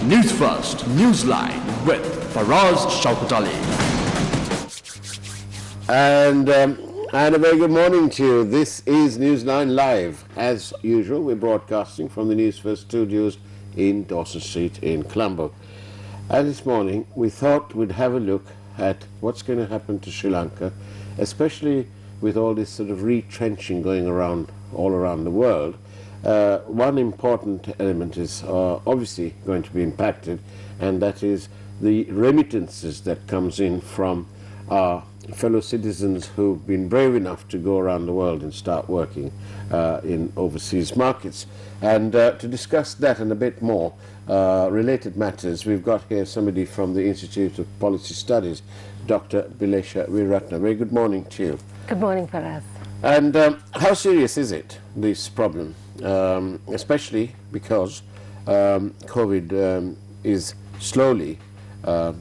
News First, Newsline with Faraz, Shauketaly. And a very good morning to you. This is Newsline Live. As usual, we're broadcasting from the Newsfirst studios in Dawson Street in Colombo. And this morning, we thought we'd have a look at what's going to happen to Sri Lanka, especially with all this sort of retrenching going around all around the world. One important element is obviously going to be impacted, and that is the remittances that comes in from our fellow citizens who've been brave enough to go around the world and start working in overseas markets. And to discuss that and a bit more related matters, we've got here somebody from the Institute of Policy Studies, Dr. Bilesha Veeratna. Very good morning to you. Good morning, Faraz. And how serious is it, this problem, especially because COVID is slowly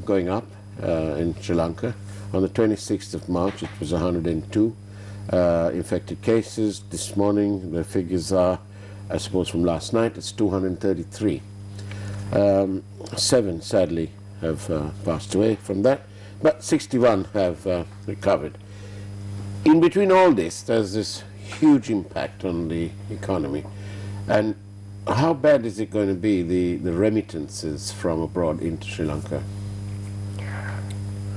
going up in Sri Lanka. On the 26th of March, it was 102 infected cases. This morning, the figures are, I suppose, from last night, it's 233. 7, sadly, have passed away from that, but 61 have recovered. In between all this, there's this huge impact on the economy. And how bad is it going to be, the remittances from abroad into Sri Lanka?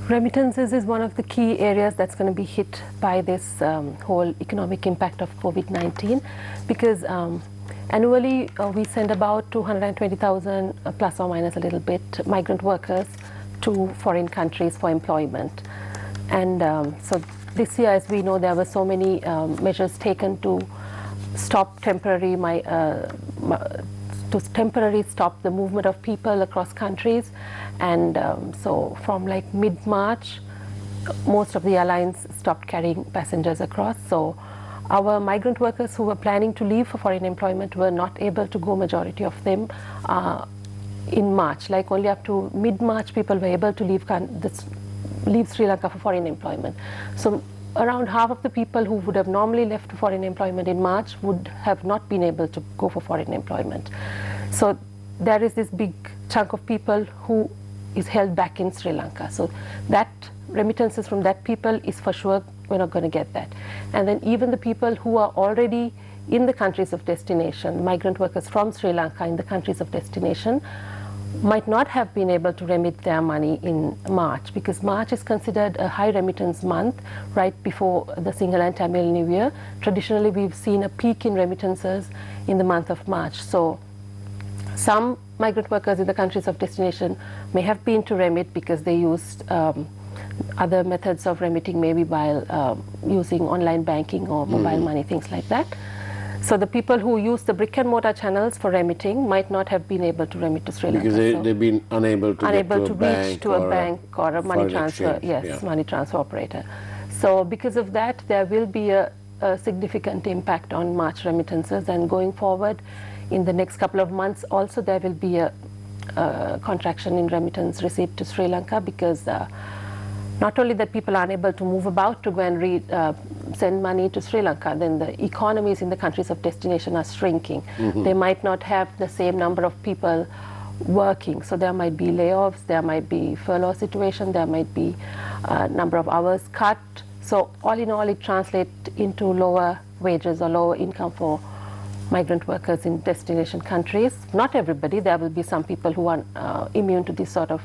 Remittances is one of the key areas that's going to be hit by this whole economic impact of COVID-19, because annually we send about 220,000 plus or minus a little bit migrant workers to foreign countries for employment. And so this year, as we know, there were so many measures taken to stop temporarily stop the movement of people across countries. And so from like mid-March, most of the airlines stopped carrying passengers across. So our migrant workers who were planning to leave for foreign employment were not able to go, majority of them, in March. Like only up to mid-March, people were able to leave Sri Lanka for foreign employment. So around half of the people who would have normally left for foreign employment in March would have not been able to go for foreign employment. So there is this big chunk of people who is held back in Sri Lanka. So that remittances from that people is for sure, we're not going to get that. And then even the people who are already in the countries of destination, migrant workers from Sri Lanka in the countries of destination, might not have been able to remit their money in March, because March is considered a high remittance month right before the Sinhala and Tamil New Year. Traditionally, we've seen a peak in remittances in the month of March. So some migrant workers in the countries of destination may have been to remit because they used other methods of remitting, maybe while using online banking or mobile money, things like that. So the people who use the brick and mortar channels for remitting might not have been able to remit to Sri Lanka. Because they've been unable to reach to a bank or a money transfer, money transfer operator. So because of that, there will be a significant impact on March remittances, and going forward in the next couple of months also there will be a contraction in remittance received to Sri Lanka, because not only that people are unable to move about to go and send money to Sri Lanka, then the economies in the countries of destination are shrinking. They might not have the same number of people working, so there might be layoffs, there might be furlough situation, there might be a number of hours cut. So all in all, it translates into lower wages or lower income for migrant workers in destination countries. Not everybody, there will be some people who are immune to this sort of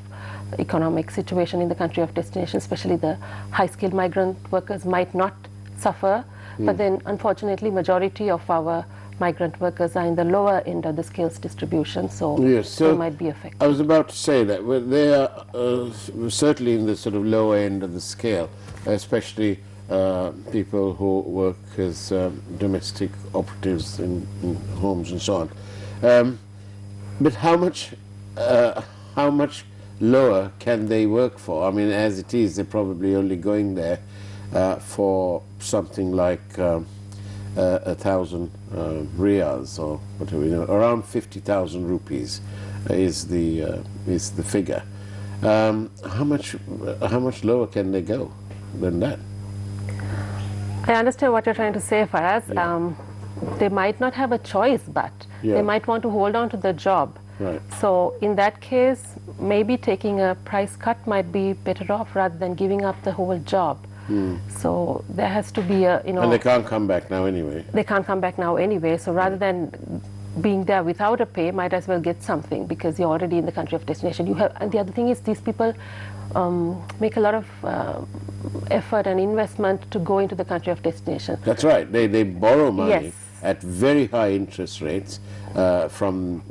economic situation in the country of destination, especially the high-skilled migrant workers might not suffer, but then unfortunately majority of our migrant workers are in the lower end of the skills distribution, so, yes, so they might be affected. I was about to say that they are certainly in the sort of lower end of the scale, especially people who work as domestic operatives in homes and so on. But how much lower can they work for? I mean, as it is, they're probably only going there for something like 1,000 riyals or whatever, around 50,000 rupees is the figure. How much lower can they go than that? I understand what you're trying to say, Faraz. They might not have a choice, but they might want to hold on to the job. Right. So in that case, maybe taking a price cut might be better off rather than giving up the whole job. So there has to be a, And they can't come back now anyway. they can't come back now anyway. So rather than being there without a pay, might as well get something because you're already in the country of destination. You have, and the other thing is these people make a lot of effort and investment to go into the country of destination. That's right. They borrow money Yes. at very high interest rates from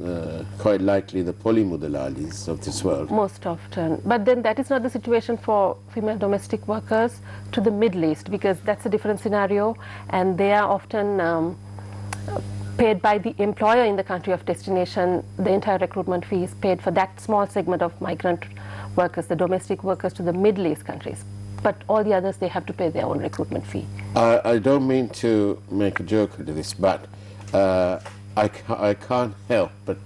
quite likely the polymudalalis of this world. Most often. But then that is not the situation for female domestic workers to the Middle East, because that's a different scenario, and they are often paid by the employer in the country of destination. The entire recruitment fee is paid for that small segment of migrant workers, the domestic workers to the Middle East countries. But all the others, they have to pay their own recruitment fee. I don't mean to make a joke out of this, but I can't help but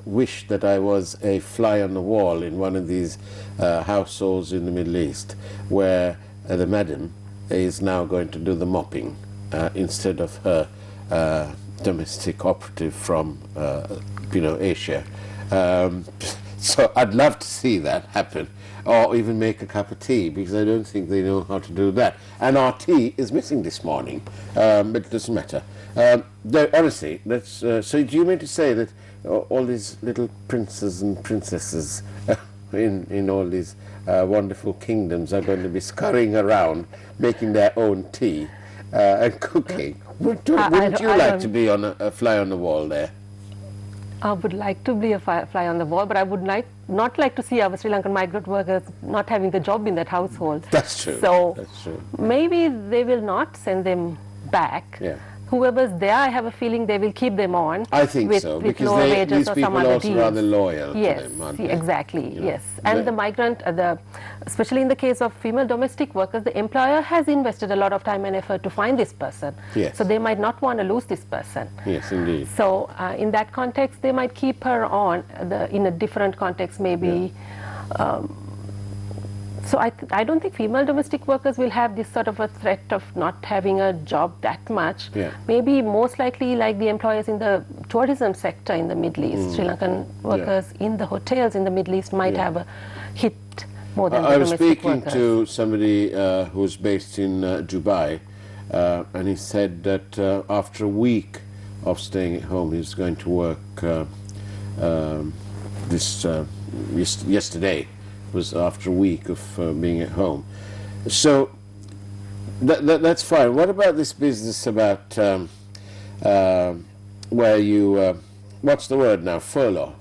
wish that I was a fly on the wall in one of these households in the Middle East where the madam is now going to do the mopping instead of her domestic operative from Asia. So I'd love to see that happen, or even make a cup of tea, because I don't think they know how to do that. And our tea is missing this morning, but it doesn't matter. Honestly, that's, so do you mean to say that all these little princes and princesses in all these wonderful kingdoms are going to be scurrying around making their own tea and cooking? Wouldn't you like to be on a fly on the wall there? I would like to be a fly on the wall, but I would not like to see our Sri Lankan migrant workers not having the job in that household. That's true. So That's true. maybe they will not send them back. Yeah. Whoever's there, I have a feeling they will keep them on. I think with, so, with because lower wages these or people some are other also deals. rather loyal Yes, to them, aren't they? exactly, You know, yes. And they- the migrant, especially in the case of female domestic workers, the employer has invested a lot of time and effort to find this person. Yes. So they might not want to lose this person. Yes, indeed. So in that context, they might keep her on. In a different context, maybe. So I don't think female domestic workers will have this sort of a threat of not having a job that much. Yeah. Maybe most likely like the employers in the tourism sector in the Middle East. Sri Lankan workers in the hotels in the Middle East might have a hit more than the I was domestic speaking workers. to somebody who's based in Dubai, and he said that after a week of staying at home, he's going to work yesterday was after a week of being at home. So that's fine. What about this business about where you, what's the word now, furlough?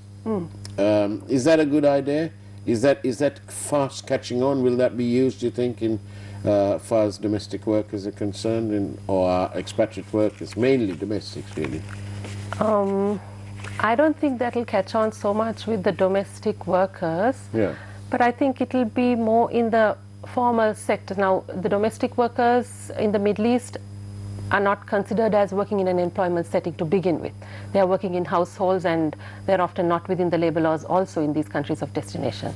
Is that a good idea? Is that fast catching on? Will that be used, do you think, in far as domestic workers are concerned, or are expatriate workers, mainly domestics really? I don't think that will catch on so much with the domestic workers. Yeah. But I think it will be more in the formal sector. Now, the domestic workers in the Middle East are not considered as working in an employment setting to begin with. They are working in households, and they're often not within the labor laws also in these countries of destination.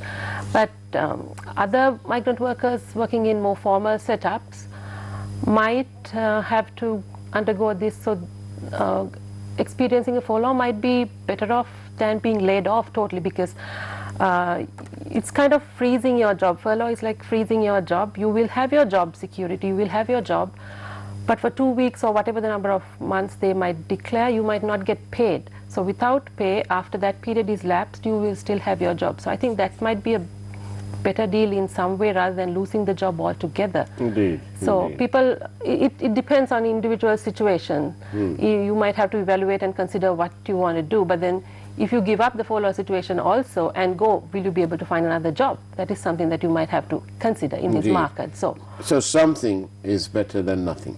But other migrant workers working in more formal setups might have to undergo this. So experiencing a furlough might be better off than being laid off totally, because it's kind of freezing your job. Furlough is like freezing your job. You will have your job security, you will have your job, but for 2 weeks or whatever the number of months they might declare, you might not get paid. So without pay, after that period is lapsed, you will still have your job. So I think that might be a better deal in some way rather than losing the job altogether. Indeed. So indeed. people, it depends on individual situation. You might have to evaluate and consider what you want to do, but then if you give up the furlough situation also and go, will you be able to find another job? That is something that you might have to consider in this Indeed. market. So something is better than nothing.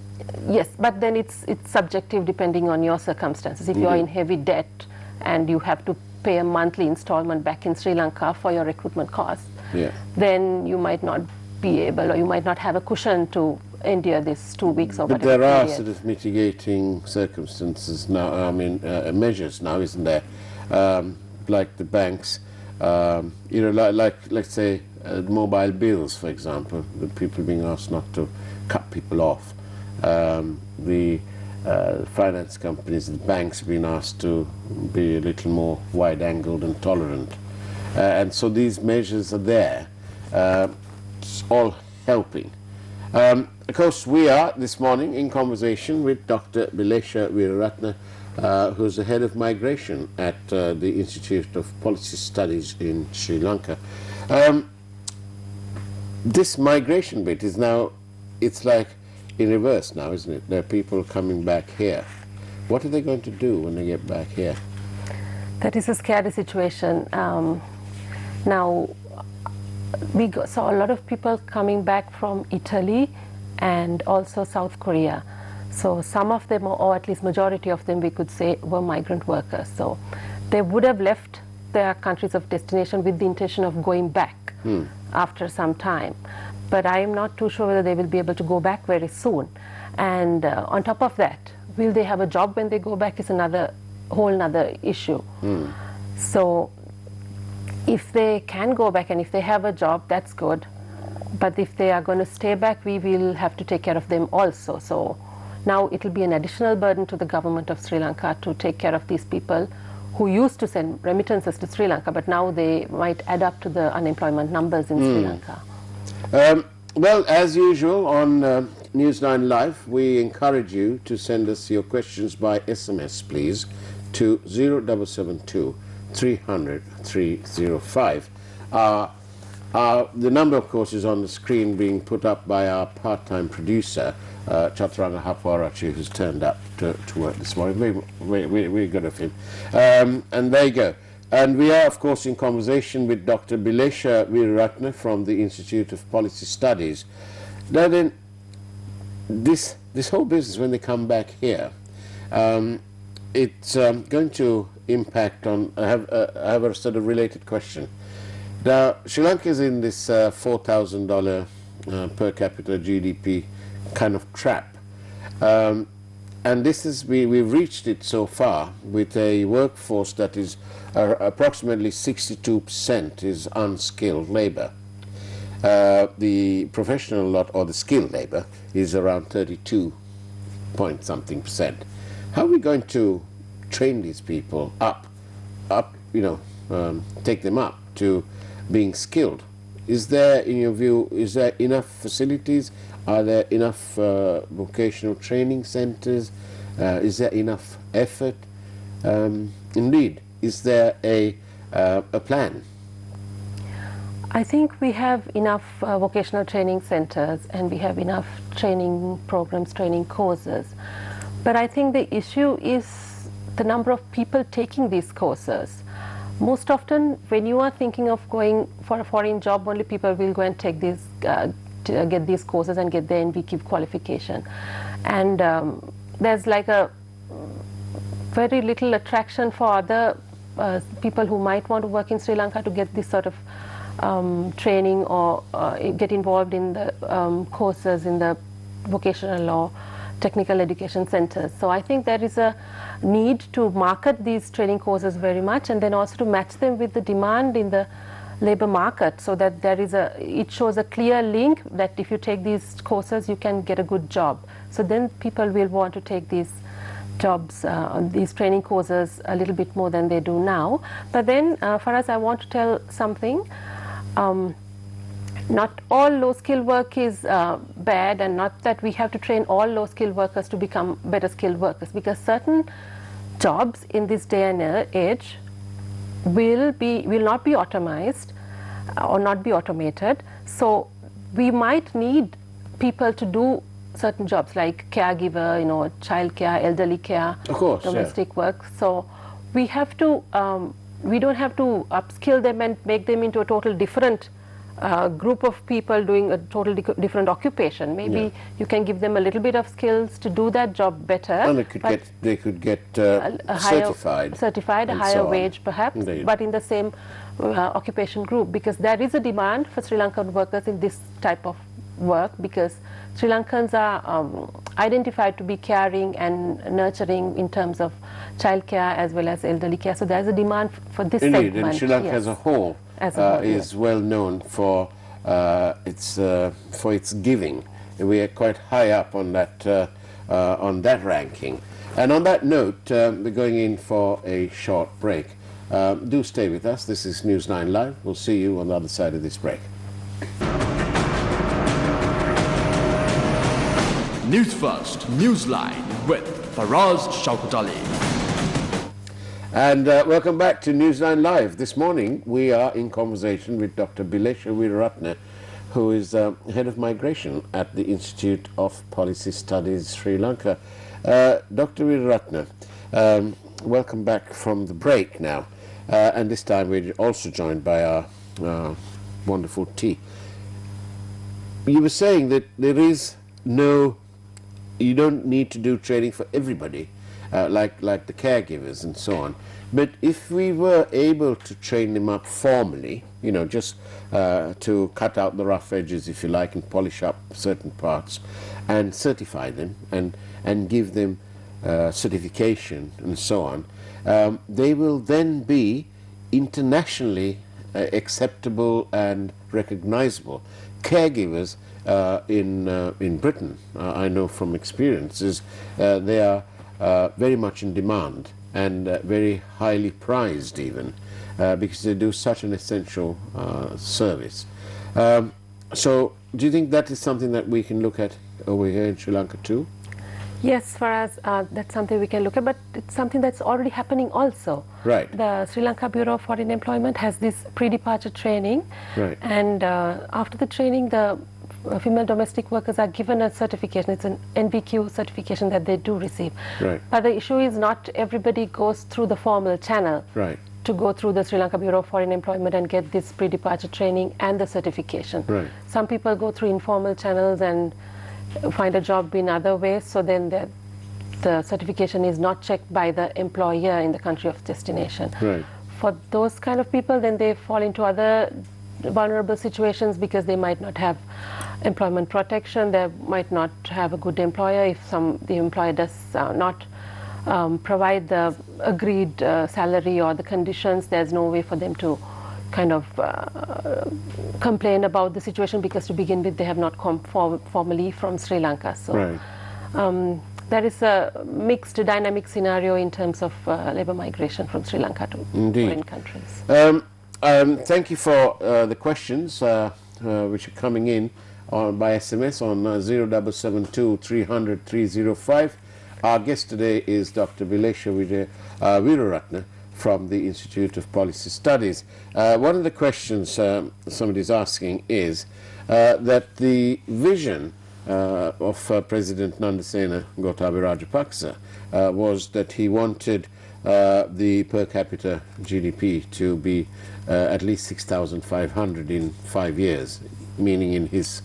yes, but then it's subjective depending on your circumstances. If you are in heavy debt and you have to pay a monthly installment back in Sri Lanka for your recruitment costs, Yeah. then you might not be able, or you might not have a cushion to endure this 2 weeks or But whatever there are period. sort of mitigating circumstances now, I mean, measures now, isn't there? Like the banks, like let's say mobile bills, for example, the people being asked not to cut people off. The finance companies, the banks have been asked to be a little more wide-angled and tolerant. And so these measures are there, it's all helping. Of course, we are this morning in conversation with Dr. Bilesha Weeraratne, who's the head of migration at the Institute of Policy Studies in Sri Lanka. This migration bit is now, it's like in reverse now, isn't it? There are people coming back here. What are they going to do when they get back here? That is a scary situation. Now, we saw a lot of people coming back from Italy and also South Korea. So some of them, or at least majority of them, we could say were migrant workers. So they would have left their countries of destination with the intention of going back after some time. But I am not too sure whether they will be able to go back very soon. And on top of that, will they have a job when they go back is another whole nother issue. So if they can go back and if they have a job, that's good. But if they are going to stay back, we will have to take care of them also. So now it will be an additional burden to the government of Sri Lanka to take care of these people who used to send remittances to Sri Lanka, but now they might add up to the unemployment numbers in Sri Lanka. Well, as usual on Newsline Live, we encourage you to send us your questions by SMS, please, to 0772 300 305. The number, of course, is on the screen being put up by our part-time producer, Chaturanga Hapwarachi, who's turned up to work this morning. Very good of him. And there you go. And we are, of course, in conversation with Dr. Bilesha Weeraratne from the Institute of Policy Studies. Now then, this whole business, when they come back here, it's going to impact on, I have a sort of related question. Now, Sri Lanka is in this $4,000 per capita GDP kind of trap. And this is, we've reached it so far with a workforce that is approximately 62% is unskilled labor. The professional lot, or the skilled labor, is around 32 point something percent. How are we going to train these people up, take them up to being skilled? Is there, in your view, is there enough facilities? Are there enough vocational training centers? Is there enough effort? Indeed, is there a plan? I think we have enough vocational training centers and we have enough training programs, training courses. But I think the issue is the number of people taking these courses. Most often, when you are thinking of going for a foreign job, only people will go and take these, get these courses and get their NVQ qualification. And there's like a very little attraction for other people who might want to work in Sri Lanka to get this sort of training or get involved in the courses in the vocational or technical education centers. So I think there is a need to market these training courses very much, and then also to match them with the demand in the labor market, so that there is it shows a clear link that if you take these courses you can get a good job. So then people will want to take these jobs, these training courses a little bit more than they do now. But then Faraz, I want to tell something. Not all low-skilled work is bad, and not that we have to train all low-skilled workers to become better skilled workers, because certain jobs in this day and age will not be automized or not be automated. So we might need people to do certain jobs like caregiver, child care, elderly care, of course, domestic work. So we have to, we don't have to upskill them and make them into a total different group of people doing a totally different occupation. Maybe you can give them a little bit of skills to do that job better. And they could get certified, a higher wage perhaps. Indeed. But in the same occupation group, because there is a demand for Sri Lankan workers in this type of work, because Sri Lankans are identified to be caring and nurturing in terms of child care as well as elderly care. So there is a demand for this Indeed, segment. and Sri Lanka as a whole is well known for its giving. We are quite high up on that on that ranking. And on that note, we're going in for a short break. Do stay with us. This is Newsline Live. We'll see you on the other side of this break. News First, Newsline with Faraz Shauketaly. And welcome back to Newsline Live. This morning we are in conversation with Dr. Bilesha Weeraratne, who is Head of Migration at the Institute of Policy Studies, Sri Lanka. Dr. Weeraratne, welcome back from the break now. And this time we're also joined by our wonderful tea. You were saying that there is you don't need to do training for everybody, like the caregivers and so on. But if we were able to train them up formally, just to cut out the rough edges, if you like, and polish up certain parts, and certify them and give them certification and so on, they will then be internationally acceptable and recognizable. Caregivers in Britain, I know from experiences, they are very much in demand and very highly prized even, because they do such an essential service. So do you think that is something that we can look at over here in Sri Lanka too? Yes, Faraz, that's something we can look at, but it's something that's already happening also. Right. The Sri Lanka Bureau of Foreign Employment has this pre-departure training, right. And after the training, the female domestic workers are given a certification. It's an NVQ certification that they do receive. Right. But the issue is not everybody goes through the formal channel. Right. To go through the Sri Lanka Bureau of Foreign Employment and get this pre-departure training and the certification. Right. Some people go through informal channels and find a job in other ways, so then the certification is not checked by the employer in the country of destination. Right. For those kind of people, then they fall into other vulnerable situations because they might not have employment protection, they might not have a good employer. If the employer does not provide the agreed salary or the conditions, there's no way for them to kind of complain about the situation, because to begin with they have not come formally from Sri Lanka. So Right. There is a mixed dynamic scenario in terms of labor migration from Sri Lanka to foreign countries. Thank you for the questions which are coming in by SMS on 0772 300 305. Our guest today is Dr. Bilesha Weeraratne from the Institute of Policy Studies. One of the questions somebody's asking is that the vision of President Nandasena Gotabaya Rajapaksa was that he wanted the per capita GDP to be at least 6,500 in 5 years, meaning in his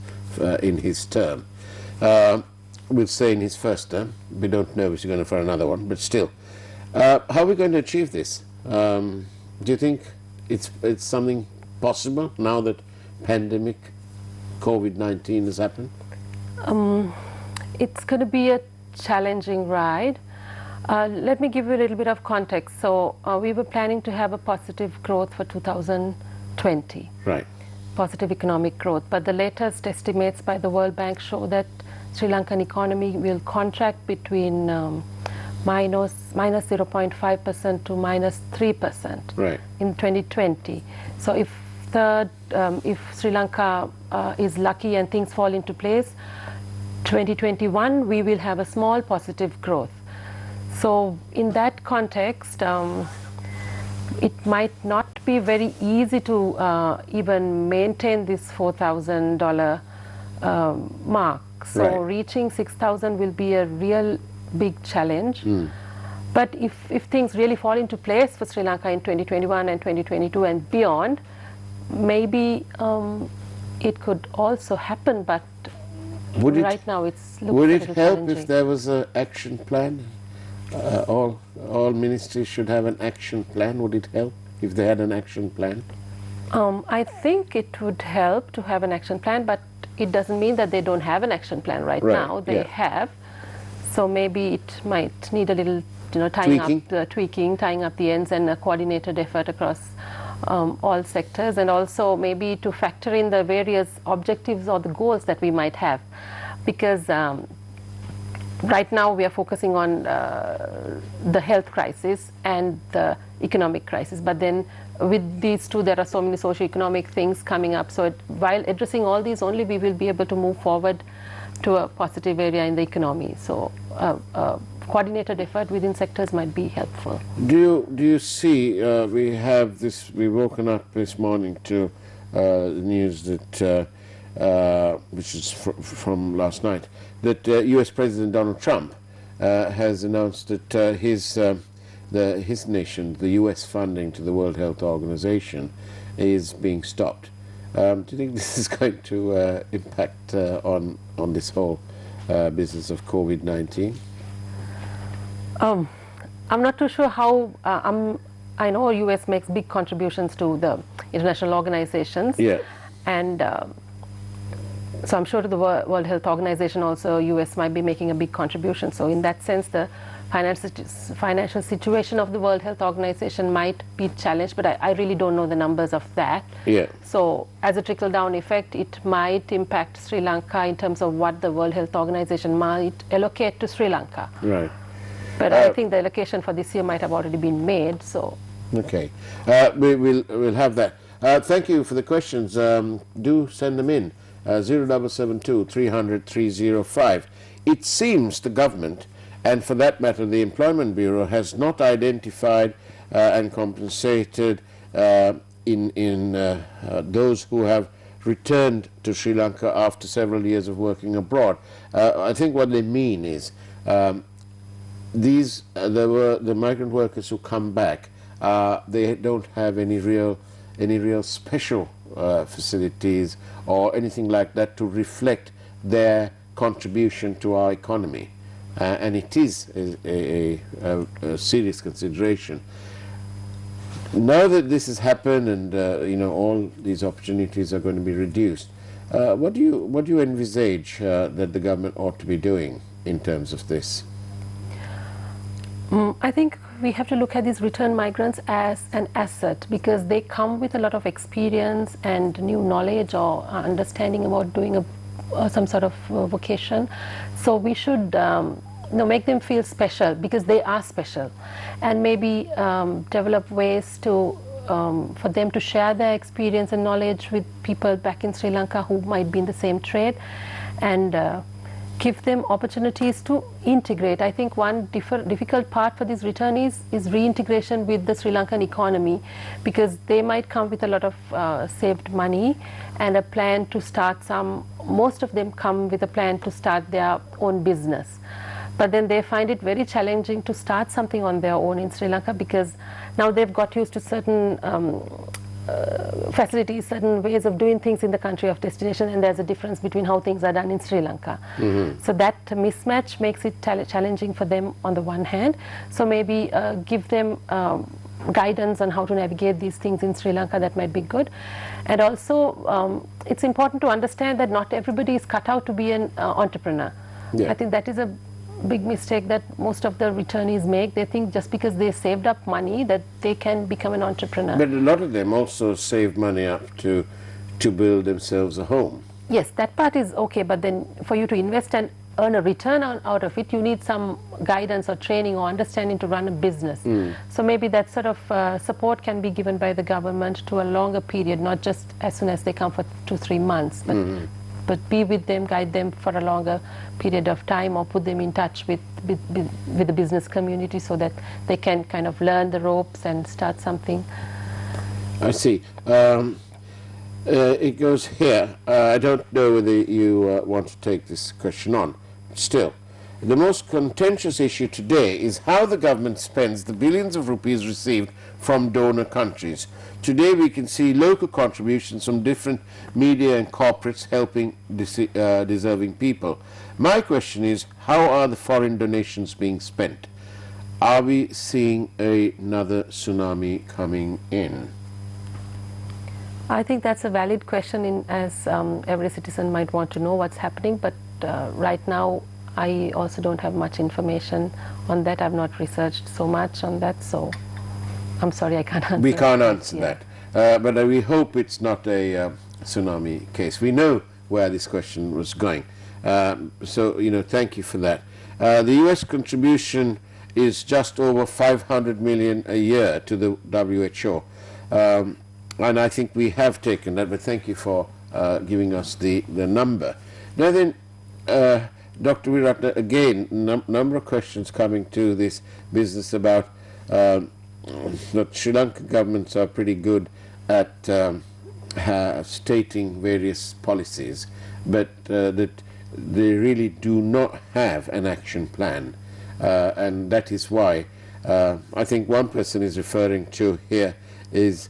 term. We'll say in his first term. We don't know if he's going for another one, but still. How are we going to achieve this? Do you think it's something possible now that pandemic COVID-19 has happened? It's going to be a challenging ride. Let me give you a little bit of context. So we were planning to have a positive growth for 2020. Right. Positive economic growth. But the latest estimates by the World Bank show that Sri Lankan economy will contract between minus 0.5% to minus 3% Right. in 2020. So if Sri Lanka is lucky and things fall into place, 2021 we will have a small positive growth. So in that context, it might not be very easy to even maintain this $4,000 mark. So Right. reaching 6,000 will be a real big challenge. But if things really fall into place for Sri Lanka in 2021 and 2022 and beyond, maybe it could also happen, but right now it's looks Would a it little help challenging. if there was an action plan? All ministries should have an action plan. Would it help if they had an action plan? I think it would help to have an action plan, but it doesn't mean that they don't have an action plan right now. They yeah. have. So maybe it might need a little, tweaking, tying up the ends, and a coordinated effort across all sectors, and also maybe to factor in the various objectives or the goals that we might have, because right now we are focusing on the health crisis and the economic crisis, but then with these two there are so many socio-economic things coming up, so while addressing all these only we will be able to move forward to a positive area in the economy. So coordinated effort within sectors might be helpful. Do you see, we've woken up this morning to the news that which is from last night, that U.S. President Donald Trump has announced that his nation, the U.S. funding to the World Health Organization, is being stopped. Do you think this is going to impact on this whole business of COVID-19? I'm not too sure how. I know U.S. makes big contributions to the international organizations, Yeah. and so I'm sure to the World Health Organization also U.S. might be making a big contribution. So in that sense, the financial situation of the World Health Organization might be challenged, but I really don't know the numbers of that. Yeah. So as a trickle-down effect, it might impact Sri Lanka in terms of what the World Health Organization might allocate to Sri Lanka. Right. But I think the allocation for this year might have already been made. So. Okay. We'll have that. Thank you for the questions. Do send them in. 0772 300 305. It seems the government, and for that matter the Employment Bureau, has not identified and compensated those who have returned to Sri Lanka after several years of working abroad. I think what they mean is the migrant workers who come back, they don't have any real special facilities or anything like that to reflect their contribution to our economy, and it is a serious consideration. Now that this has happened, and all these opportunities are going to be reduced, what do you envisage that the government ought to be doing in terms of this? I think we have to look at these return migrants as an asset, because they come with a lot of experience and new knowledge or understanding about doing some sort of vocation. So we should make them feel special, because they are special, and maybe develop ways to for them to share their experience and knowledge with people back in Sri Lanka who might be in the same trade, and give them opportunities to integrate. I think one difficult part for these returnees is reintegration with the Sri Lankan economy, because they might come with a lot of saved money and a plan to start most of them come with a plan to start their own business. But then they find it very challenging to start something on their own in Sri Lanka, because now they've got used to certain facilities, certain ways of doing things in the country of destination, and there's a difference between how things are done in Sri Lanka. So that mismatch makes it challenging for them on the one hand. So maybe give them guidance on how to navigate these things in Sri Lanka, that might be good. And also it's important to understand that not everybody is cut out to be an entrepreneur. Yeah. I think that is a big mistake that most of the returnees make. They think just because they saved up money that they can become an entrepreneur. But a lot of them also save money up to build themselves a home. Yes, that part is okay, but then for you to invest and earn a return out of it, you need some guidance or training or understanding to run a business. So maybe that sort of support can be given by the government to a longer period, not just as soon as they come for 2-3 months, but be with them, guide them for a longer period of time, or put them in touch with the business community so that they can kind of learn the ropes and start something. I see. It goes here. I don't know whether you want to take this question on. Still, the most contentious issue today is how the government spends the billions of rupees received from donor countries. Today we can see local contributions from different media and corporates helping deserving people. My question is, how are the foreign donations being spent? Are we seeing another tsunami coming in? I think that's a valid question, as every citizen might want to know what's happening, but right now I also don't have much information on that. I've not researched so much on that, so I'm sorry, I can't answer. We can't answer that, but we hope it's not a tsunami case. We know where this question was going, so thank you for that. The US contribution is just over 500 million a year to the WHO. And I think we have taken that, but thank you for giving us the number. Now then, Dr. Wiratna, again, number of questions coming to this business about that Sri Lankan governments are pretty good at stating various policies, but that they really do not have an action plan. And that is why I think one person is referring to here is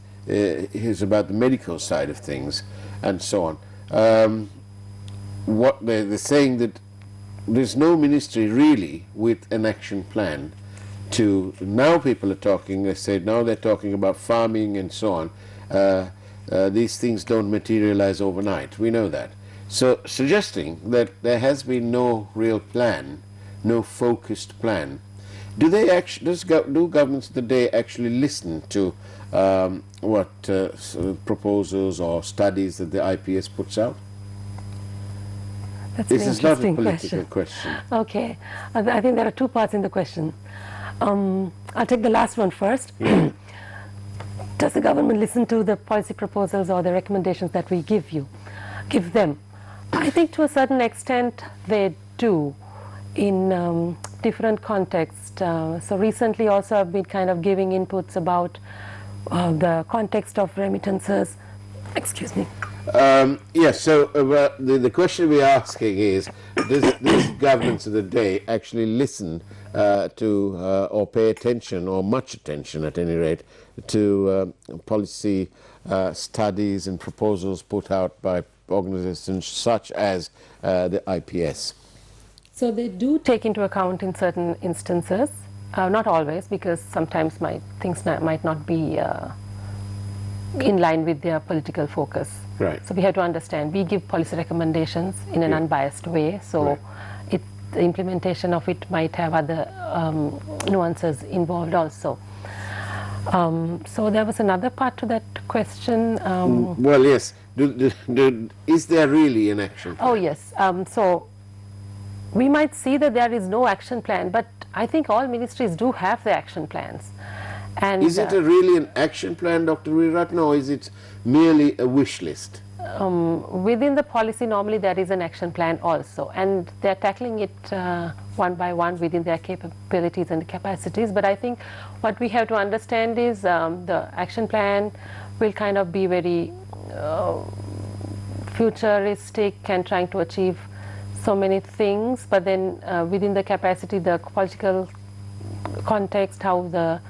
about the medical side of things and so on. What they're saying that there's no ministry really with an action plan. To now people are talking, they said now they're talking about farming and so on. These things don't materialize overnight, we know that. So suggesting that there has been no real plan, no focused plan. Do they actually, do governments of the day actually listen to proposals or studies that the IPS puts out? That's This an is not a interesting political question. Okay, I think there are two parts in the question. I'll take the last one first. Does the government listen to the policy proposals or the recommendations that we give them? I think to a certain extent they do in different contexts. So recently also I've been kind of giving inputs about the context of remittances. Excuse me. Yes, so the question we're asking is, does governments of the day actually listen to or pay attention, or much attention at any rate, to policy studies and proposals put out by organizations such as the IPS? So they do take into account in certain instances, not always, because sometimes things might not be in line with their political focus. Right. So we have to understand, we give policy recommendations in an unbiased way, so the implementation of it might have other nuances involved also. So there was another part to that question. Well, yes. Is there really an action plan? Oh, yes. So we might see that there is no action plan, but I think all ministries do have the action plans. And is it really an action plan, Dr. Wiratna, or is it merely a wish list? Within the policy, normally there is an action plan also, and they're tackling it one by one within their capabilities and capacities. But I think what we have to understand is the action plan will kind of be very futuristic and trying to achieve so many things, but then within the capacity, the political context, how the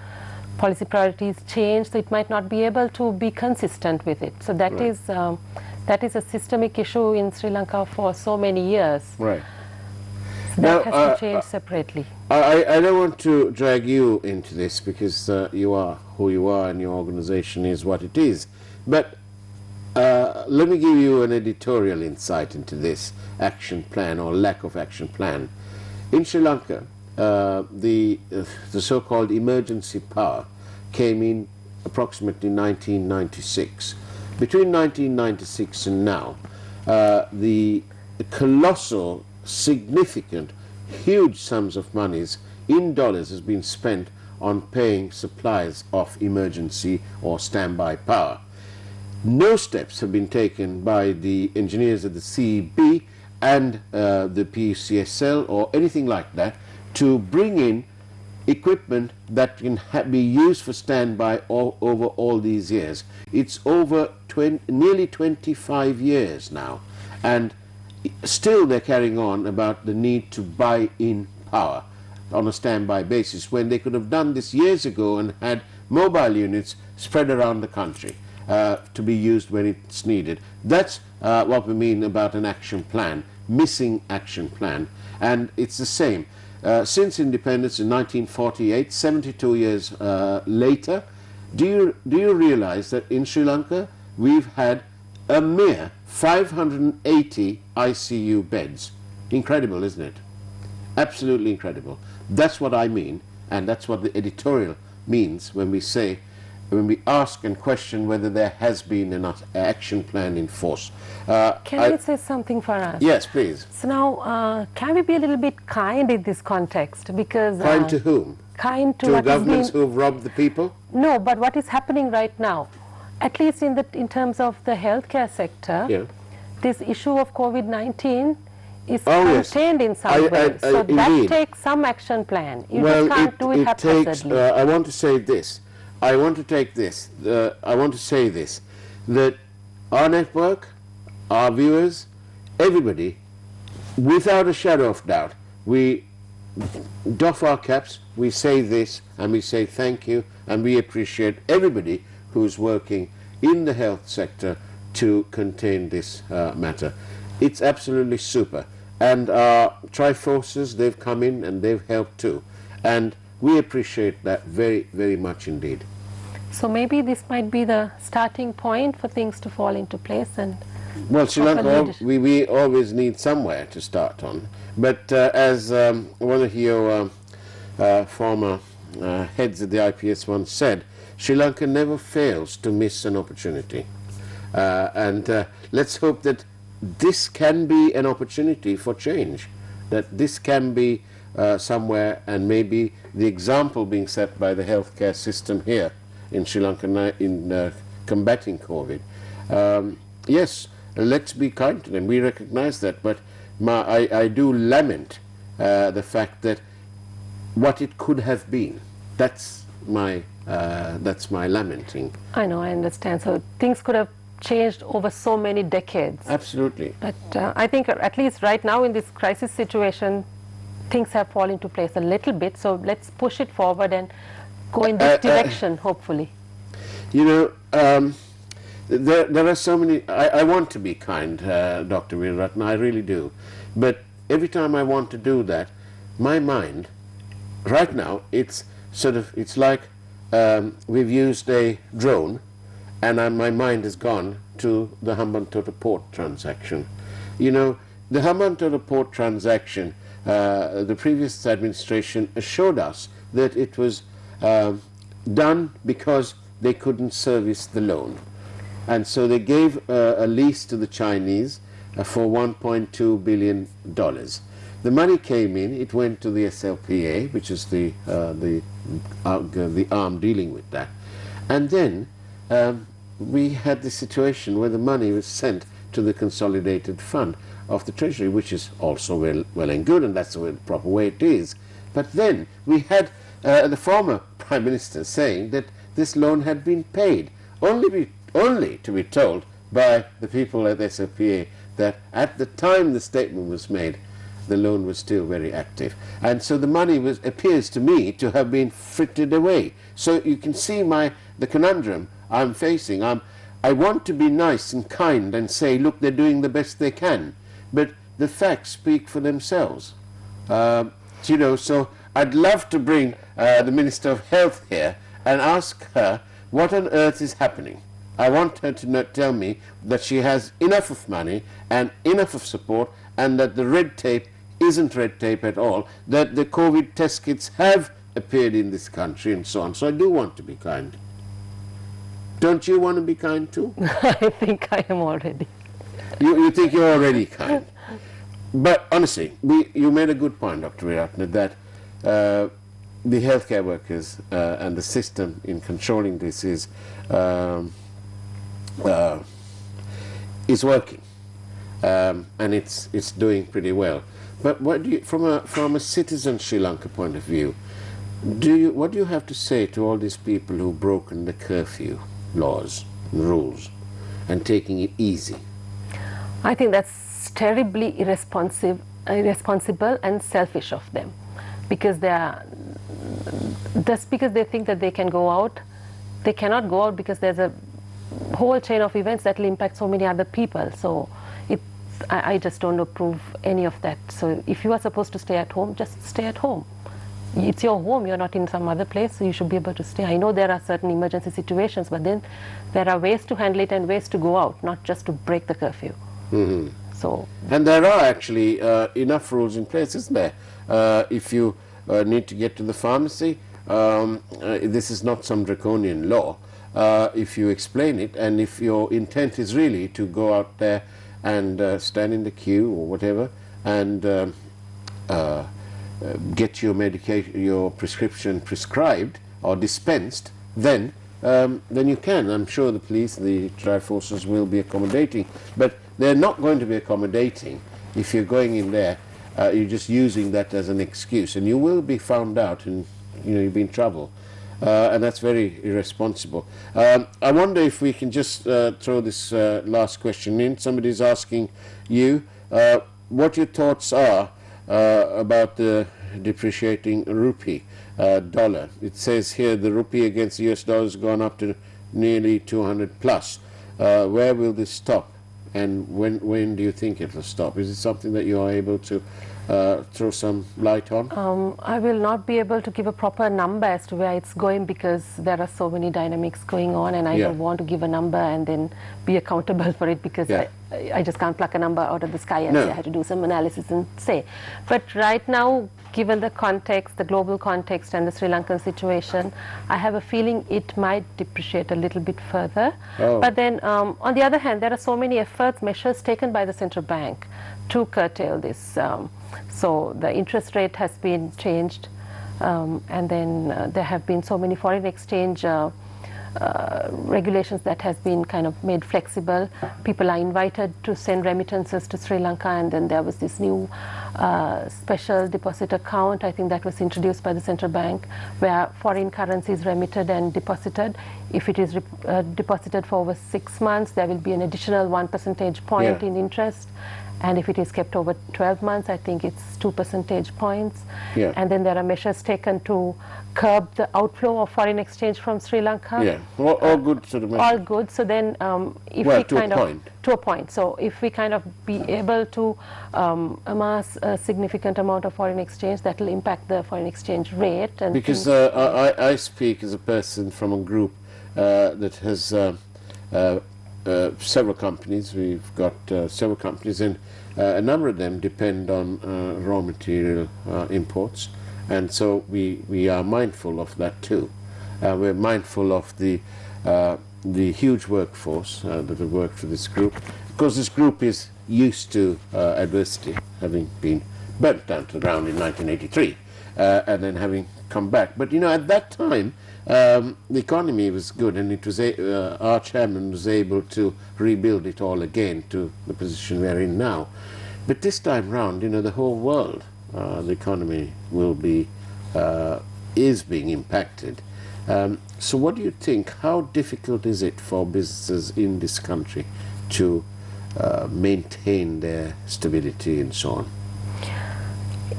policy priorities change, so it might not be able to be consistent with it. So that is a systemic issue in Sri Lanka for so many years. Right. So that has to change separately. I don't want to drag you into this because you are who you are and your organization is what it is. But let me give you an editorial insight into this action plan or lack of action plan. In Sri Lanka, the so-called emergency power came in approximately 1996. Between 1996 and now, the colossal, significant, huge sums of monies in dollars has been spent on paying supplies of emergency or standby power. No steps have been taken by the engineers at the CEB and the PUCSL or anything like that to bring in equipment that can be used for standby over all these years. It's over nearly 25 years now, and still they're carrying on about the need to buy in power on a standby basis when they could have done this years ago and had mobile units spread around the country to be used when it's needed. That's what we mean about an action plan, missing action plan, and it's the same. Since independence in 1948, 72 years later, do you realize that in Sri Lanka we've had a mere 580 ICU beds? Incredible, isn't it? Absolutely incredible. That's what I mean, and that's what the editorial means when we say when we ask and question whether there has been an action plan in force. Can I say something for us? Yes, please. So now, can we be a little bit kind in this context? Because Kind to whom? kind to To what is governments being, who have robbed the people? no, but what is happening right now, at least in terms of the healthcare sector, Yeah. this issue of COVID-19 is Oh, yes. contained in some way. So that indeed. takes some action plan. You Well, just can't do it haphazardly. I want to say this. I want to take this. I want to say this, that our network, our viewers, everybody, without a shadow of doubt, we doff our caps, we say this, and we say thank you, and we appreciate everybody who's working in the health sector to contain this matter. It's absolutely super. And our Triforces, they've come in and they've helped too. And we appreciate that very, very much indeed. So maybe this might be the starting point for things to fall into place. And Well, Sri Lanka, leadership. we always need somewhere to start on. But as one of your former heads of the IPS once said, Sri Lanka never fails to miss an opportunity. And let's hope that this can be an opportunity for change, that this can be somewhere, and maybe the example being set by the healthcare system here in Sri Lanka in combating COVID. Yes, let's be kind to them. We recognize that, but I do lament the fact that what it could have been. That's my lamenting. I know, I understand. So things could have changed over so many decades. Absolutely. But I think at least right now in this crisis situation, things have fallen into place a little bit. So let's push it forward and go in this direction, hopefully. You know, there are so many. I want to be kind, Dr. Veeraratna, I really do. But every time I want to do that, my mind, right now, it's like we've used a drone, and my mind has gone to the Hambantota port transaction. You know, the Hambantota port transaction, the previous administration assured us that it was done because they couldn't service the loan. And so they gave a lease to the Chinese for $1.2 billion. The money came in, it went to the SLPA, which is the arm dealing with that. And then we had the situation where the money was sent to the consolidated fund of the Treasury, which is also well and good, and that's the proper way it is. But then we had the former Prime Minister saying that this loan had been paid, only to be told by the people at SLPA that at the time the statement was made, the loan was still very active. And so the money appears to me to have been frittered away. So you can see the conundrum I'm facing. I want to be nice and kind and say, look, they're doing the best they can. But the facts speak for themselves. You know, so I'd love to bring the Minister of Health here and ask her what on earth is happening. I want her to tell me that she has enough of money and enough of support, and that the red tape isn't red tape at all, that the COVID test kits have appeared in this country and so on. So I do want to be kind. Don't you want to be kind too? I think I am already. You think you're already kind. But honestly, you made a good point, Dr. Veeraratna, that the healthcare workers and the system in controlling this is working, and it's doing pretty well. But what do you, from a citizen Sri Lanka point of view, what do you have to say to all these people who've broken the curfew laws and rules and taking it easy? I think that's terribly irresponsible and selfish of them, because just because they think that they can go out, they cannot go out because there's a whole chain of events that will impact so many other people. So I just don't approve any of that. So if you are supposed to stay at home, just stay at home. It's your home, you're not in some other place, so you should be able to stay. I know there are certain emergency situations, but then there are ways to handle it and ways to go out, not just to break the curfew. Mm-hmm. So, and there are actually enough rules in place, isn't there? If you need to get to the pharmacy, this is not some draconian law. if you explain it, and if your intent is really to go out there and stand in the queue or whatever and get your medication, your prescription prescribed or dispensed, then you can. I'm sure the police, the Triforces will be accommodating, but they're not going to be accommodating if you're going in there. You're just using that as an excuse, and you will be found out, and you'll be in trouble. And that's very irresponsible. I wonder if we can just throw this last question in. Somebody's asking you what your thoughts are about the depreciating rupee dollar. It says here the rupee against the US dollar has gone up to nearly 200 plus. Where will this stop, and when do you think it will stop? Is it something that you are able to throw some light on? I will not be able to give a proper number as to where it's going, because there are so many dynamics going on, and I don't want to give a number and then be accountable for it, because I just can't pluck a number out of the sky and say I have to do some analysis and say. But right now, given the context, the global context and the Sri Lankan situation, I have a feeling it might depreciate a little bit further. But then on the other hand, there are so many efforts, measures taken by the central bank to curtail this. So the interest rate has been changed, and then there have been so many foreign exchange regulations that has been kind of made flexible. People are invited to send remittances to Sri Lanka, and then there was this new special deposit account, I think that was introduced by the central bank, where foreign currency is remitted and deposited. If it is deposited for over 6 months, there will be an additional 1 percentage point in interest. And if it is kept over 12 months, I think it's 2 percentage points. And then there are measures taken to curb the outflow of foreign exchange from Sri Lanka. All good sort of measures. All good. So then if we kind of... To a point. So if we kind of be able to amass a significant amount of foreign exchange, that will impact the foreign exchange rate. And because I speak as a person from a group that has several companies. We've got several companies, and a number of them depend on raw material imports, and so we are mindful of that too. We're mindful of the huge workforce that have worked for this group, because this group is used to adversity, having been burnt down to the ground in 1983 and then having come back. But at that time the economy was good, and it was our chairman was able to rebuild it all again to the position we're in now. But this time round, the whole world, the economy will be is being impacted. So what do you think? How difficult is it for businesses in this country to maintain their stability and so on?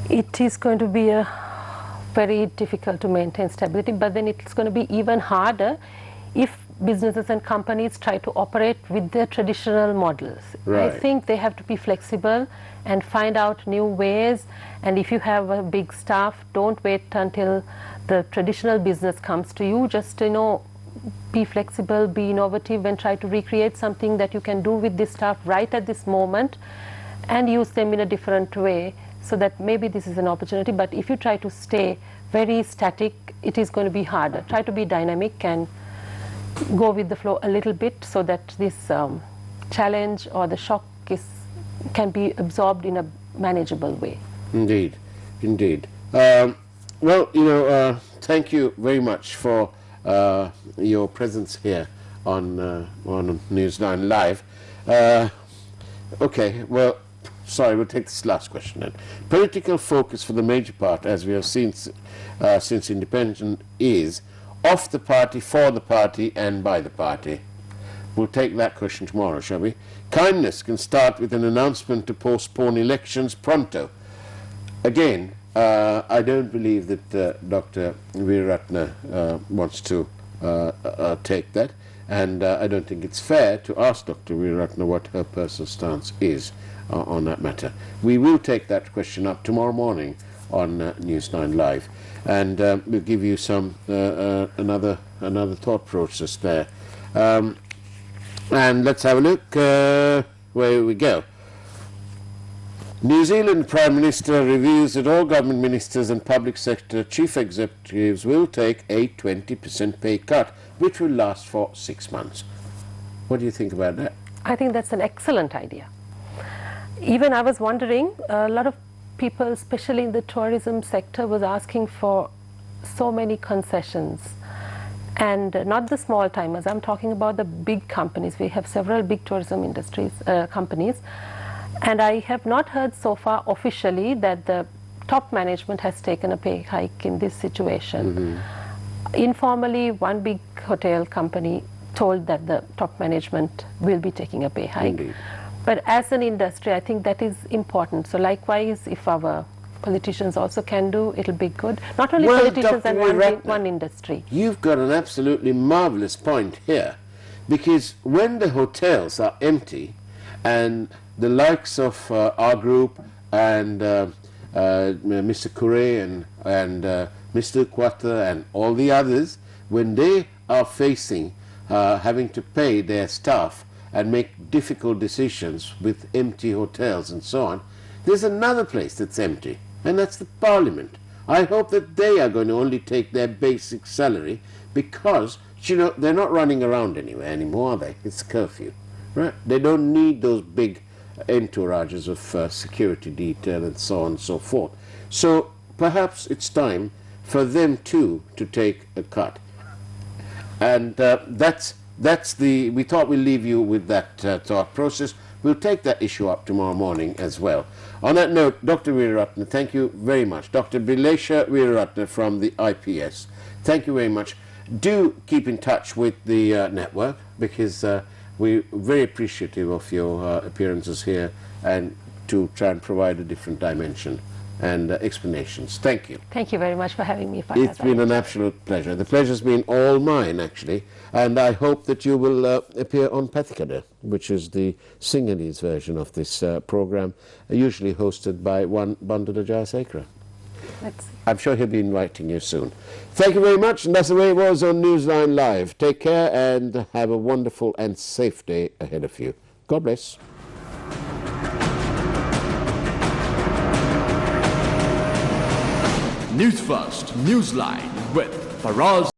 It is going to be very difficult to maintain stability, but then it's going to be even harder if businesses and companies try to operate with their traditional models. I think they have to be flexible and find out new ways, and if you have a big staff, don't wait until the traditional business comes to you. Just be flexible, be innovative, and try to recreate something that you can do with this staff right at this moment and use them in a different way, so that maybe this is an opportunity. But if you try to stay very static, it is going to be harder. Try to be dynamic and go with the flow a little bit, so that this challenge or the shock can be absorbed in a manageable way. Indeed, indeed. Well, thank you very much for your presence here on NEWSLINE Live. Okay, well, sorry, we'll take this last question then. Political focus for the major part, as we have seen since independence, is of the party, for the party, and by the party. We'll take that question tomorrow, shall we? Kindness can start with an announcement to postpone elections pronto. Again, I don't believe that Dr. Weeraratne wants to take that, and I don't think it's fair to ask Dr. Weeraratne what her personal stance is on that matter. We will take that question up tomorrow morning on NEWSLINE Live, and we'll give you some another thought process there. And let's have a look where we go. New Zealand Prime Minister reveals that all government ministers and public sector chief executives will take a 20% pay cut, which will last for 6 months. What do you think about that? I think that's an excellent idea. Even I was wondering, a lot of people, especially in the tourism sector, was asking for so many concessions. And not the small timers, I'm talking about the big companies. We have several big tourism industries, companies. And I have not heard so far officially that the top management has taken a pay hike in this situation. Informally, one big hotel company told that the top management will be taking a pay hike. Indeed. But as an industry, I think that is important. So likewise, if our politicians also can do, it'll be good. Not only politicians Dr. and one industry. You've got an absolutely marvelous point here, because when the hotels are empty and the likes of our group and Mr. Kure and Mr. Quatta and all the others, when they are facing having to pay their staff and make difficult decisions with empty hotels and so on, there's another place that's empty, and that's the Parliament. I hope that they are going to only take their basic salary, because, you know, they're not running around anywhere anymore, are they? It's curfew, right? They don't need those big entourages of security detail and so on and so forth. So perhaps it's time for them too to take a cut. And we thought we'd leave you with that thought process. We'll take that issue up tomorrow morning as well. On that note, Dr. Weeraratne, thank you very much. Dr. Bilesha Weeraratne from the IPS, thank you very much. Do keep in touch with the network, because we're very appreciative of your appearances here, and to try and provide a different dimension and explanations. Thank you. Thank you very much for having me, Faraz. It's been an absolute pleasure. The pleasure's been all mine, actually, and I hope that you will appear on Pathikada, which is the Sinhalese version of this program, usually hosted by one Bandhu Jayasekara. I'm sure he'll be inviting you soon. Thank you very much, and that's the way it was on Newsline Live. Take care and have a wonderful and safe day ahead of you. God bless. Newsfirst, Newsline with Faraz.